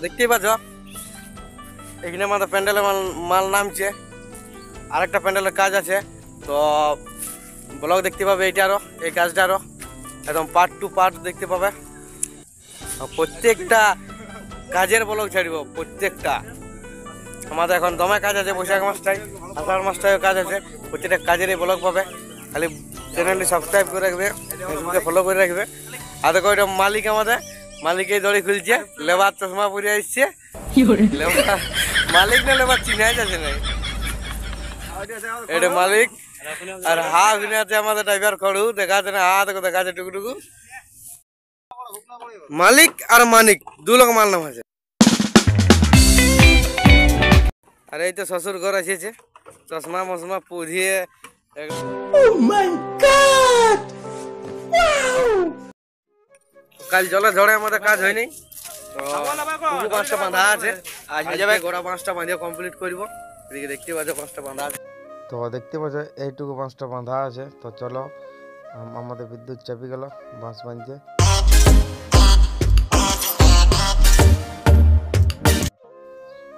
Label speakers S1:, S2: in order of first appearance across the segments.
S1: দেখতেই পাচ্ছ এখানে আমাদের প্যান্ডেলের মাল নামছে, আরেকটা প্যান্ডেলের কাজ আছে। তো ব্লগ দেখতে পাবে এইটারও, এই কাজটারও একদম পার্ট টু পার্ট দেখতে পাবে। প্রত্যেকটা কাজের ব্লগ ছাড়ব, প্রত্যেকটা। আমাদের এখন দমে কাজ আছে, বৈশাখ মাসটায়, আষাঢ় মাসটায় কাজ আছে। প্রত্যেকটা কাজেরই ব্লগ পাবে। খালি চ্যানেলটি সাবস্ক্রাইব করে রাখবে, ফেসবুকে ফলো করে রাখবে। আর দেখো এটা মালিক, আমাদের মালিকেই দড়ি খুলছে, লেবার চশমা পরে আসছে। মালিক না লেবার চিনাই যাচ্ছে না, এটা মালিক। আর হা ওখানে আছে আমাদের ড্রাইভার খড়ু, দেখা যাচ্ছে না, হা দেখো দেখা যাচ্ছে টুকুটুকু। মালিক আর মানিক দু লোক মাল নাম আছে। আর এই তো শ্বশুর ঘর এসেছে, চশমা মশমা পরিয়ে। কাল জলে ঝড়ে আমাদের কাজ হয়নি, তো বাঁশটা বাঁধা আছে। আজ হয়ে যাবে গোড়া বাঁশটা বাঁধিয়ে কমপ্লিট করবো। এদিকে দেখতে পাচ্ছ বাঁশটা বাঁধা আছে, তো দেখতে পাচ্ছ এইটুকু বাঁশটা বাঁধা আছে। তো চলো, আমাদের বিদ্যুৎ চাপি গেল বাঁশ বাঁধতে।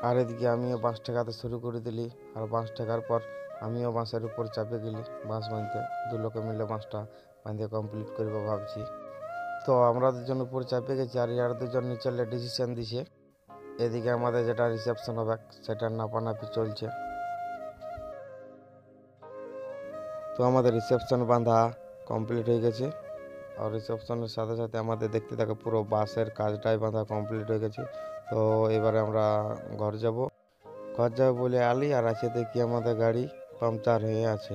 S1: আর এদিকে আমিও বাঁশ ঠেকাতে শুরু করে দিলি। আর বাঁশ ঠেকার পর আমিও বাঁশের উপর চাপে গেলি বাঁশ বাঁধতে। দু লোকে মিলে বাঁশটা বাঁধিয়ে কমপ্লিট করবো ভাবছি। তো আমরা দুজন উপর চাপে গেছি, আর ইয়ার দুজন নিচে ডিসিশন দিছে। এদিকে আমাদের যেটা রিসেপশন হবে সেটা নাপানাপি চলছে। তো আমাদের রিসেপশন বাঁধা কমপ্লিট হয়ে গেছে। আর রিসেপশনের সাথে সাথে আমাদের দেখতে থাকে পুরো বাসের কাজটাই বাঁধা কমপ্লিট হয়ে গেছে। তো এবারে আমরা ঘর যাব বলে আলি। আর আছে দেখি আমাদের গাড়ি পাংচার হয়ে আছে।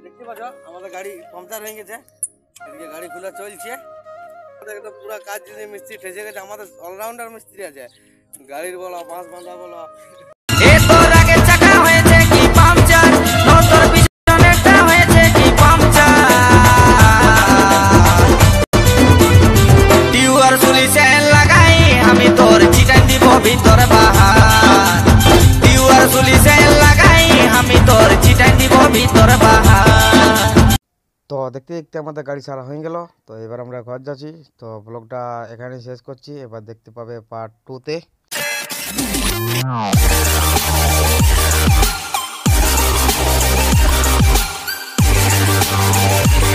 S1: দেখতে পাচ্ছ আমাদের গাড়ি পাংচার হয়ে গেছে, এদিকে গাড়ি খোলা চলছে। একদম পুরো কাজ মিস্ত্রি ঠেসে গেছে, আমাদের অলরাউন্ডার মিস্ত্রি আছে। গাড়ির বলো, বাঁশ বাঁধা বলো। তো দেখতে দেখতে আমাদের গাড়ি সারা হয়ে গেল। তো এবার আমরা ঘর যাচ্ছি। তো ব্লগটা এখানে শেষ করছি। এবার দেখতে পাবে পার্ট 2-তে।